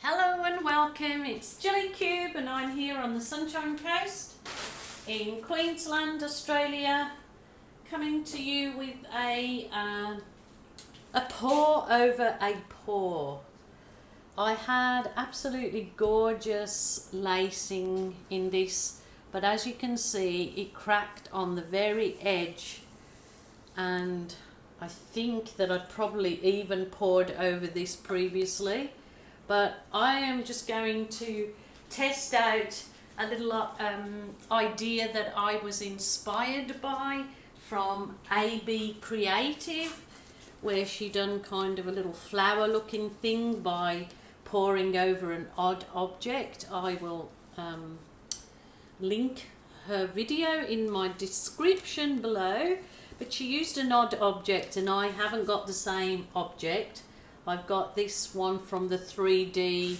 Hello and welcome, it's Gillykube and I'm here on the Sunshine Coast in Queensland, Australia, coming to you with a pour over a pour. I had absolutely gorgeous lacing in this, but as you can see it cracked on the very edge, and I think that I'd probably even poured over this previously. But I am just going to test out a little idea that I was inspired by from AB Creative, where she done kind of a little flower looking thing by pouring over an odd object. I will link her video in my description below, but she used an odd object and I haven't got the same object. I've got this one from the 3D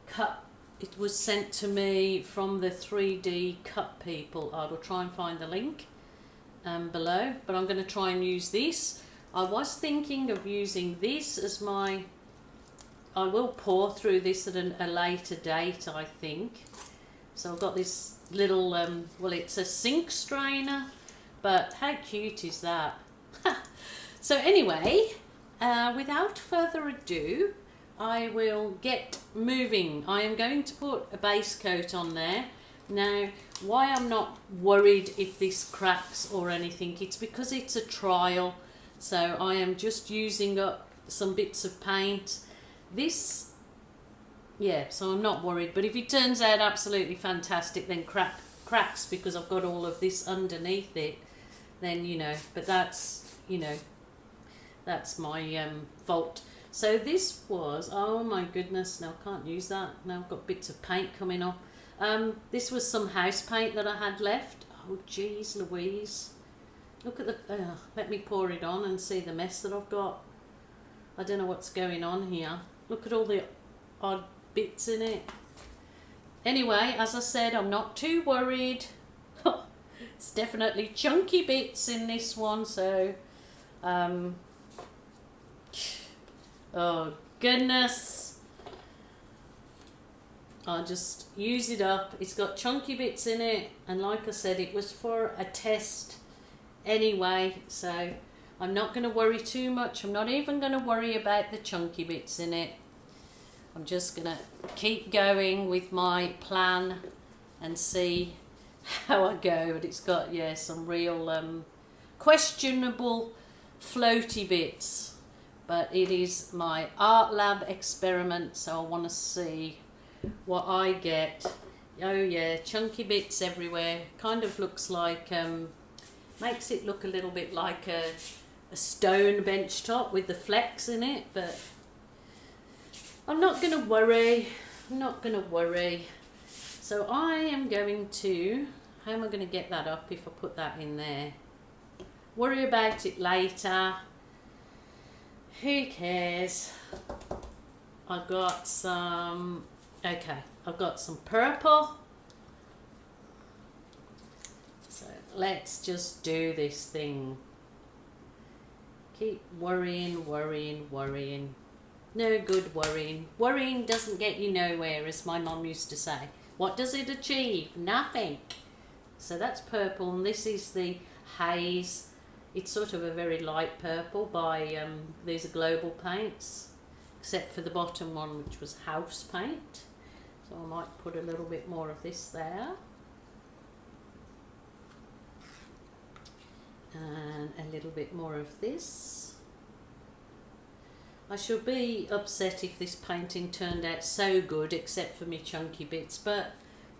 cup. It was sent to me from the 3D cup people. I will try and find the link below, but I'm going to try and use this. I was thinking of using this as my... I will pour through this at a later date, I think. So I've got this little, well, it's a sink strainer, but how cute is that? So anyway, without further ado, I will get moving. I am going to put a base coat on there. Now, why I'm not worried if this cracks or anything, it's because it's a trial. So I am just using up some bits of paint. This, yeah, so I'm not worried. But if it turns out absolutely fantastic, then cracks because I've got all of this underneath it, then, you know, but that's, you know, that's my fault. So this was, oh my goodness, no, I can't use that. Now I've got bits of paint coming off. This was some house paint that I had left. Oh geez Louise. Look at the, let me pour it on and see the mess that I've got. I don't know what's going on here. Look at all the odd bits in it. Anyway, as I said, I'm not too worried. It's definitely chunky bits in this one, so oh goodness, I'll just use it up. It's got chunky bits in it, and like I said, it was for a test anyway, so I'm not going to worry too much. I'm not even going to worry about the chunky bits in it. I'm just going to keep going with my plan and see how I go. But it's got, yeah, some real questionable floaty bits. But it is my art lab experiment, so I want to see what I get. Oh yeah, chunky bits everywhere. Kind of looks like, makes it look a little bit like a stone bench top with the flecks in it, but I'm not going to worry. I'm not going to worry. So I am going to, how am I going to get that up if I put that in there? Worry about it later. Who cares? I've got some, okay, I've got some purple. So let's just do this thing. Keep worrying, worrying, worrying. No good worrying. Worrying doesn't get you nowhere, as my mum used to say. What does it achieve? Nothing. So that's purple, and this is the haze. It's sort of a very light purple by, these are global paints, except for the bottom one, which was house paint. So I might put a little bit more of this there. And a little bit more of this. I should be upset if this painting turned out so good, except for me chunky bits, but,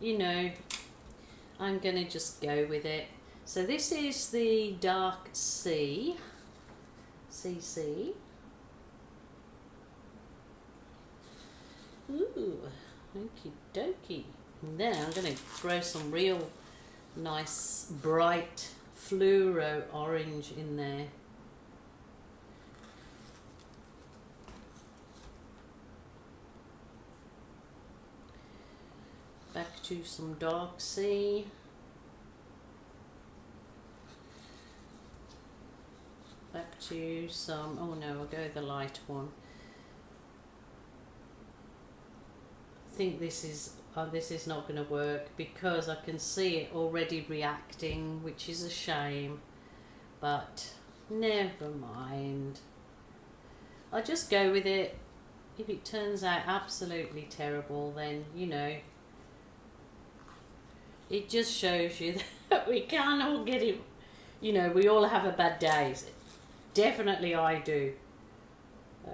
you know, I'm going to just go with it. So this is the dark C, CC. Ooh, okie dokie. Now I'm going to throw some real nice bright fluoro orange in there. Back to some dark C. Back to some, oh no, I'll go with the light one. think this is not going to work because I can see it already reacting, which is a shame, but never mind. I'll just go with it. If it turns out absolutely terrible, then, you know, it just shows you that we can't all get it. You know, we all have a bad days. Definitely I do. So,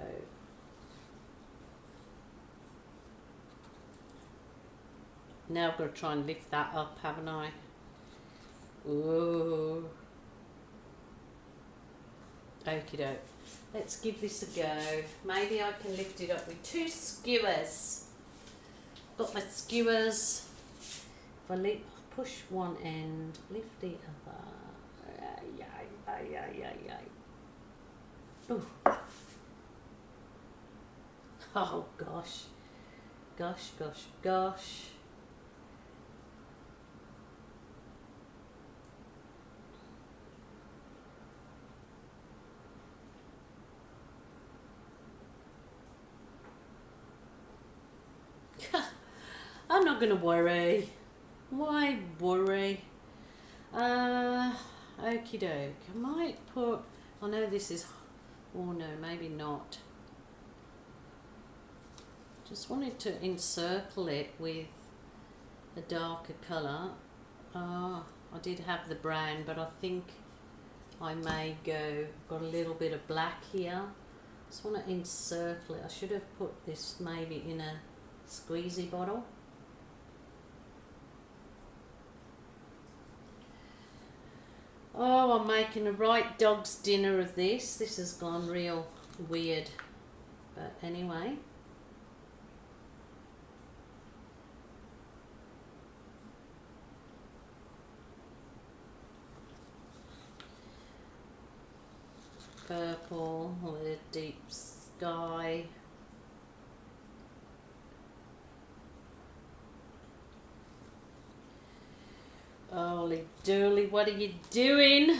now I've got to try and lift that up, haven't I? Ooh. Okie doke. Let's give this a go. Maybe I can lift it up with 2 skewers. Got my skewers. If I push one end, lift the other. Ooh. Oh gosh. Gosh, gosh, gosh. I'm not going to worry. Why worry? Okie doke. I might put... I know this is... Oh no, maybe not. Just wanted to encircle it with a darker colour. I did have the brown, but I think I may go... Got a little bit of black here. Just want to encircle it. I should have put this maybe in a squeezy bottle. Oh, I'm making a right dog's dinner of this. This has gone real weird. But anyway. Purple with a deep sky. Holy dooly, what are you doing?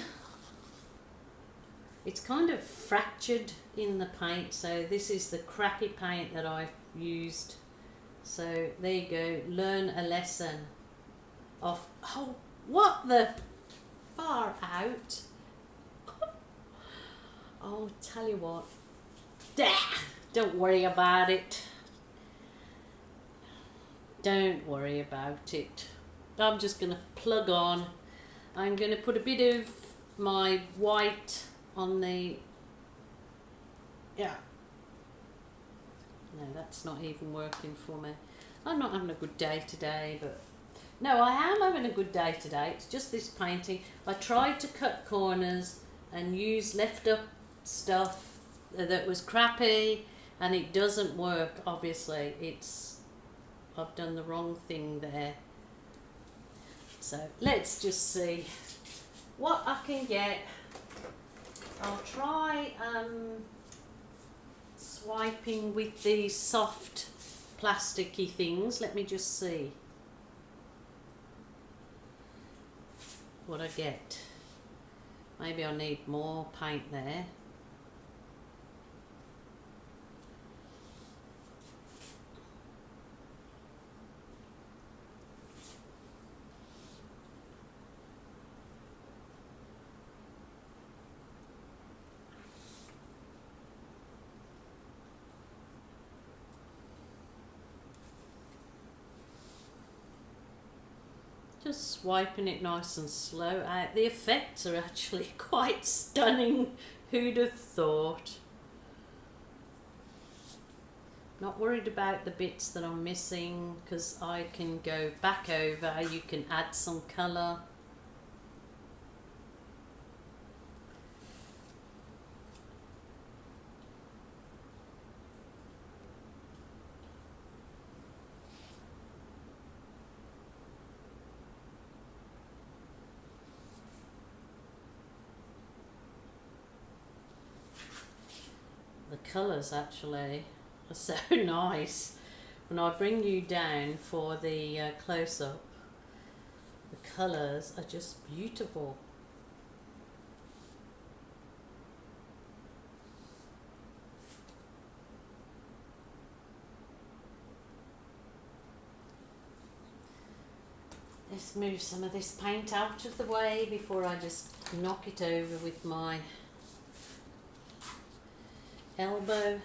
It's kind of fractured in the paint, so this is the crappy paint that I've used. So there you go, learn a lesson of, oh, what the far out. Oh, tell you what, don't worry about it. Don't worry about it. I'm just going to plug on. I'm going to put a bit of my white on the... Yeah. No, that's not even working for me. I'm not having a good day today, but... No, I am having a good day today. It's just this painting. I tried to cut corners and use left up stuff that was crappy, and it doesn't work, obviously. I've done the wrong thing there. So let's just see what I can get. I'll try swiping with these soft plasticky things. Let me just see what I get. Maybe I need more paint there. Just swiping it nice and slow out. The effects are actually quite stunning. Who'd have thought? Not worried about the bits that I'm missing because I can go back over. You can add some colour. The colours actually are so nice. When I bring you down for the close-up, the colours are just beautiful. Let's move some of this paint out of the way before I just knock it over with my elbow.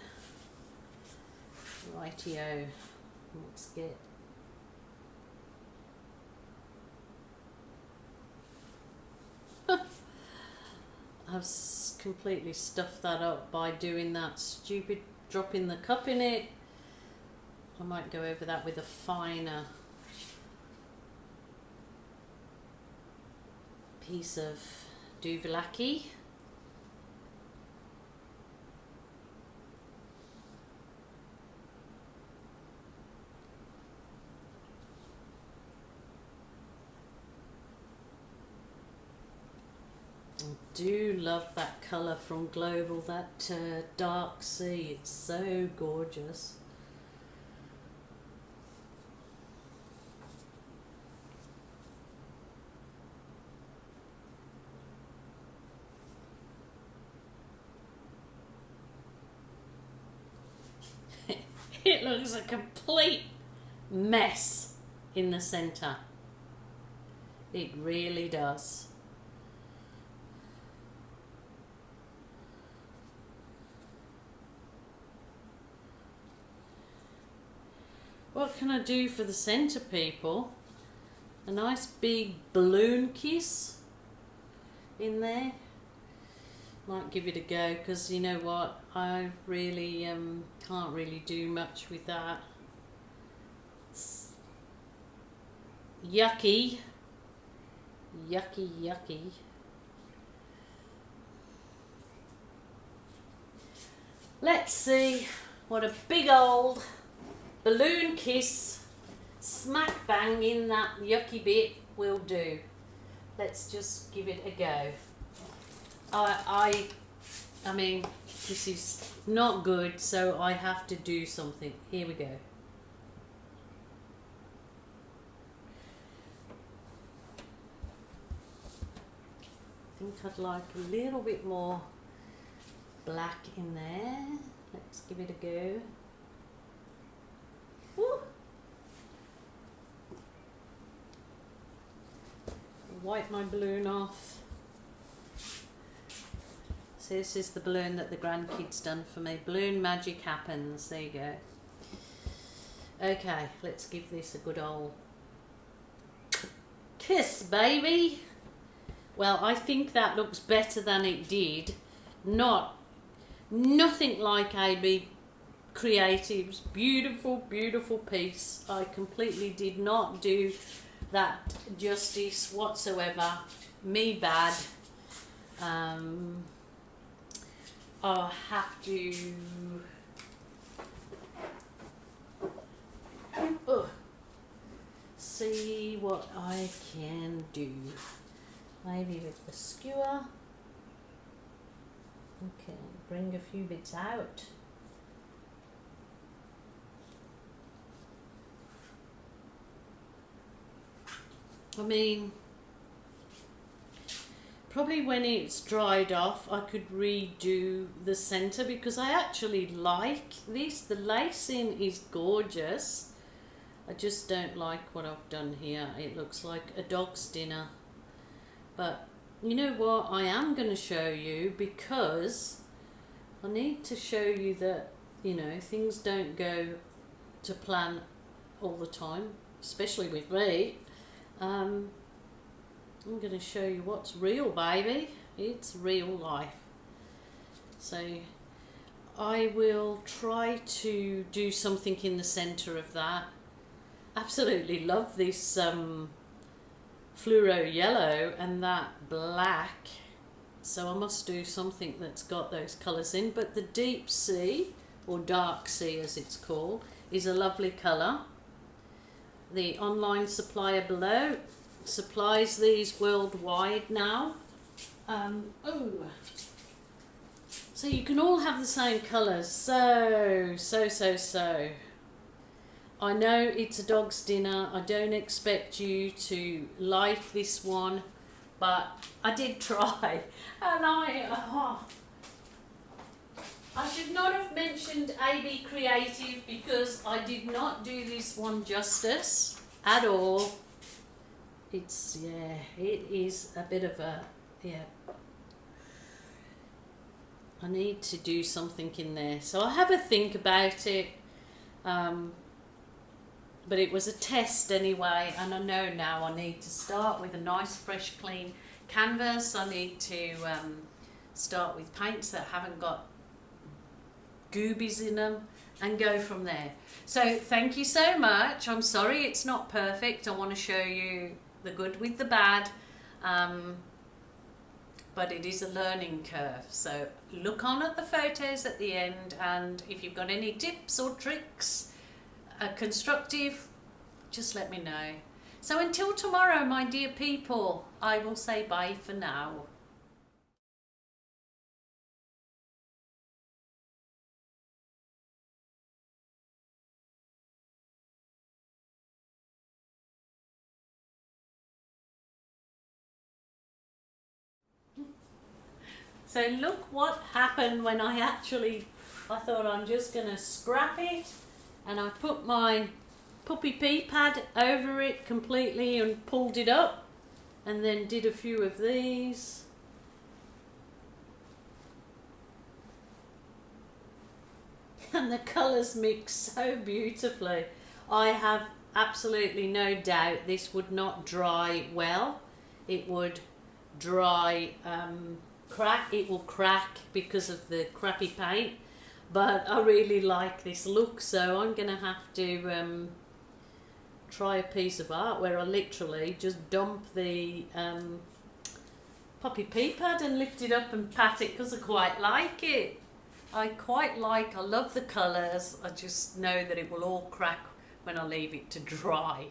Rightio, let's get I've completely stuffed that up by doing that stupid dropping the cup in it. I might go over that with a finer piece of Duvelaki. I do love that colour from Global, that dark sea, it's so gorgeous. It looks a complete mess in the centre. It really does. What can I do for the centre, people? A nice big balloon kiss in there. Might give it a go, because you know what, I really can't really do much with that. It's yucky, yucky, yucky. Let's see what a big old balloon kiss smack bang in that yucky bit will do. Let's just give it a go. I mean, this is not good, so I have to do something. Here we go. I think I'd like a little bit more black in there. Let's give it a go. Woo. Wipe my balloon off. So this is the balloon that the grandkids done for me. Balloon magic happens. There you go. Okay, let's give this a good old kiss, baby. Well, I think that looks better than it did. Nothing like AB Creative's beautiful, beautiful piece. I completely did not do that justice whatsoever. Me bad. I'll have to see what I can do. Maybe with the skewer. Okay, bring a few bits out. I mean, probably when it's dried off I could redo the centre, because I actually like this. The lacing is gorgeous. I just don't like what I've done here. It looks like a dog's dinner. But you know what, I am going to show you, because I need to show you that, you know, things don't go to plan all the time, especially with me. I'm going to show you what's real, baby. It's real life. So I will try to do something in the centre of that. Absolutely love this fluoro yellow and that black. So I must do something that's got those colours in. But the deep sea, or dark sea as it's called, is a lovely colour. The online supplier below supplies these worldwide now. So you can all have the same colours. So. I know it's a dog's dinner. I don't expect you to like this one, but I did try. And I should not have mentioned AB Creative, because I did not do this one justice at all. It's, yeah, it is a bit of a, yeah. I need to do something in there. So I'll have a think about it. But it was a test anyway, and I know now I need to start with a nice fresh clean canvas. I need to start with paints that haven't got goobies in them and go from there. So thank you so much. I'm sorry it's not perfect. I want to show you the good with the bad, but it is a learning curve. So look on at the photos at the end, and if you've got any tips or tricks, constructive, just let me know. So until tomorrow, my dear people, I will say bye for now. So look what happened when I thought I'm just going to scrap it, and I put my puppy pea pad over it completely and pulled it up, and then did a few of these. And the colours mix so beautifully. I have absolutely no doubt this would not dry well. It would dry, crack. It will crack because of the crappy paint. But I really like this look, so I'm going to have to try a piece of art where I literally just dump the puppy pea pad and lift it up and pat it, because I quite like it. I love the colours. I just know that it will all crack when I leave it to dry.